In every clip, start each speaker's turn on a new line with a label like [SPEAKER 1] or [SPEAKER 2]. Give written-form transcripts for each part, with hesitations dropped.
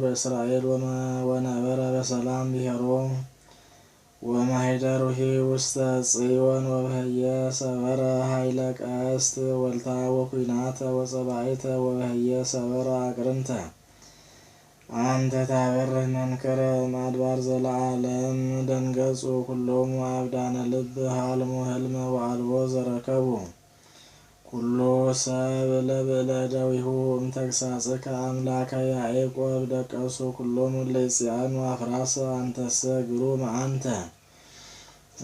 [SPEAKER 1] በእስራኤል ወነበረ በሰላም ብሔሮ ወማኅደሩሂ ውስተ ጽዮን ወበህየ ሰበረ ኃይለ ቀስት ወልታ ወኩናተ ወጸባይተ ወበህየ ሰበረ አቅርንተ አንተ ታበርህ መንከረ ማድባር ዘለዓለም ደንገጹ ኩሎሙ አብዳነ ልብ ሀልሙ ህልመ ወአልቦ ዘረከቡ ኩሎ ሰብ ለብእለ እደዊሁ እምተግሳጽከ አምላከ ያዕቆብ ደቀሱ ኩሎሙ ለይጽአኑ አፍራሰ አንተሰ ግሩም አንተ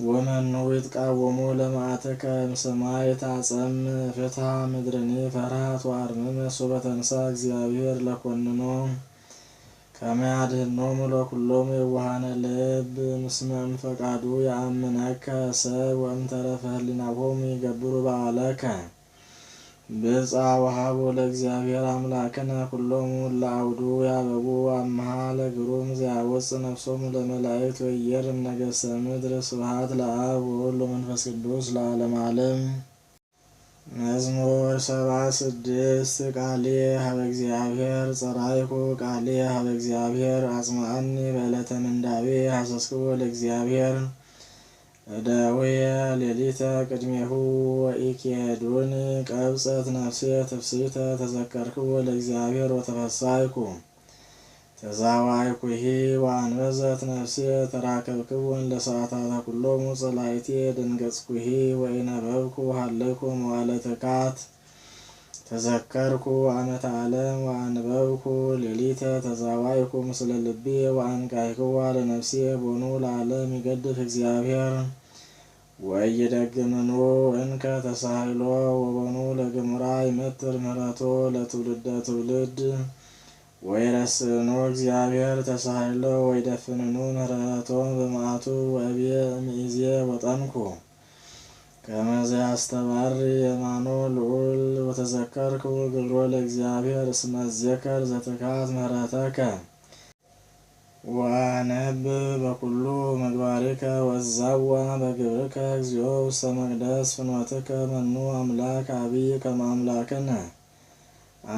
[SPEAKER 1] ወመኑ ይትቃወሙ ለመዓትከ እምሰማይ ታጸም ፍትሐ ምድርኒ ፈርሃት ወአርምመ ሶበ ተንሣ እግዚአብሔር ለኰንኖ ከመ ያድኅኖሙ ለኵሎሙ የዋሃነ ልብ ምስመ እምፈቃዱ ያአምነከ ሰብ ወእምተረፈ ህሊናሆሙ ይገብሩ በዓለከ ብፅዓ ወሀቦ ለእግዚአብሔር አምላክነ ኩሎሙ ለአውዱ ያበቡ አምሃ ለግሩም ዘያወፅእ ነፍሶሙ ለመላእክት ወኢየርም ነገሥተ ምድር ስብሐት ለአብ ወወልድ ወመንፈስ ቅዱስ ለዓለመ ዓለም። መዝሙር 76 ቃልየ ሀበ እግዚአብሔር ጸራይኩ ቃልየ ሀበ እግዚአብሔር አጽምዓኒ በዕለተ ምንዳቤ ሐሰስክዎ ለእግዚአብሔር እደውየ ሌሊተ ቅድሜሁ ወኢኬዱኒ ቀብጸት ነፍሴ ትፍሥሕተ ተዘከርክዎ ለእግዚአብሔር ወተፈሳይኩ ተዛዋይኩሂ ወአንበዘት ነፍሴ ተራከብክዎን ለሰዓታተ ኩሎሙ ጸላእቴ ደንገጽኩሂ ወኢነበብኩ ሀለይኩ መዋዕለ ትካት ተዘከርኩ ዓመተ ዓለም ወአንበብኩ ሌሊተ ተዛዋይኩ ምስለ ልቤ ወአንቃሕክዋ ለነፍሴ ቦኑ ለዓለም ይገድፍ እግዚአብሔር ወኢይደግምኑ እንከ ተሳህሎ ወቦኑ ለግሙራ ይመትር ምህረቶ ለትውልደ ትውልድ ወይረስዕኑ እግዚአብሔር ተሳህሎ ወይደፍንኑ ምህረቶ በመዓቱ ወእብየ እምይእዜ ወጠንኩ ከመ ዘያስተባሪ የማኖ ልዑል ወተዘከርኩ ግብሮ ለእግዚአብሔር እስመ እዜከር ዘትካት ምህረተከ ወአነብብ በኩሉ ምግባሪከ ወዛዋ በግብርከ እግዚኦ ውስተ መቅደስ ፍኖትከ መኑ አምላክ አቢይ ከመ አምላክነ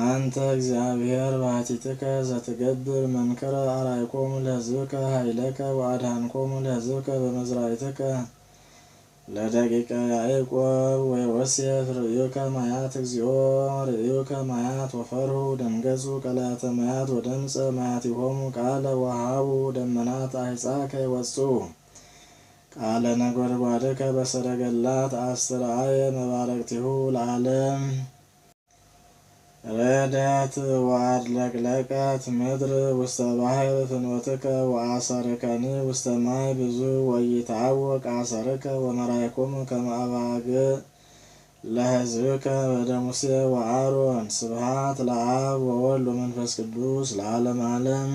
[SPEAKER 1] አንተ እግዚአብሔር ባሕቲትከ ዘትገብር መንክረ አርአይኮሙ ለሕዝብከ ኃይለከ ወአድኃንኮሙ ለሕዝብከ በመዝራዕትከ ለደቂቀ ያዕቆብ ወዮሴፍ ርእዩከ ማያት እግዚኦ ርእዩከ ማያት ወፈርሁ ደንገጹ ቀላያተ ማያት ወደምፀ ማያቲሆሙ ቃለ ወሃቡ ደመናት አሕፃከ ይወጽኡ ቃለ ነጐድጓድከ በሰረገላት አስተርአየ መባረቅቲሁ ለዓለም ረደት ወአድለቅለቀት ምድር ውስተ ባሕር ፍኖትከ ወአሰርከኒ ውስተ ማይ ብዙ ወኢይትዐወቅ አሰርከ ወመራይኮሙ ከመ አባግዕ ለሕዝብከ በእደ ሙሴ ወአሮን ስብሐት ለአብ ወወልድ ወመንፈስ ቅዱስ ለዓለመ ዓለም።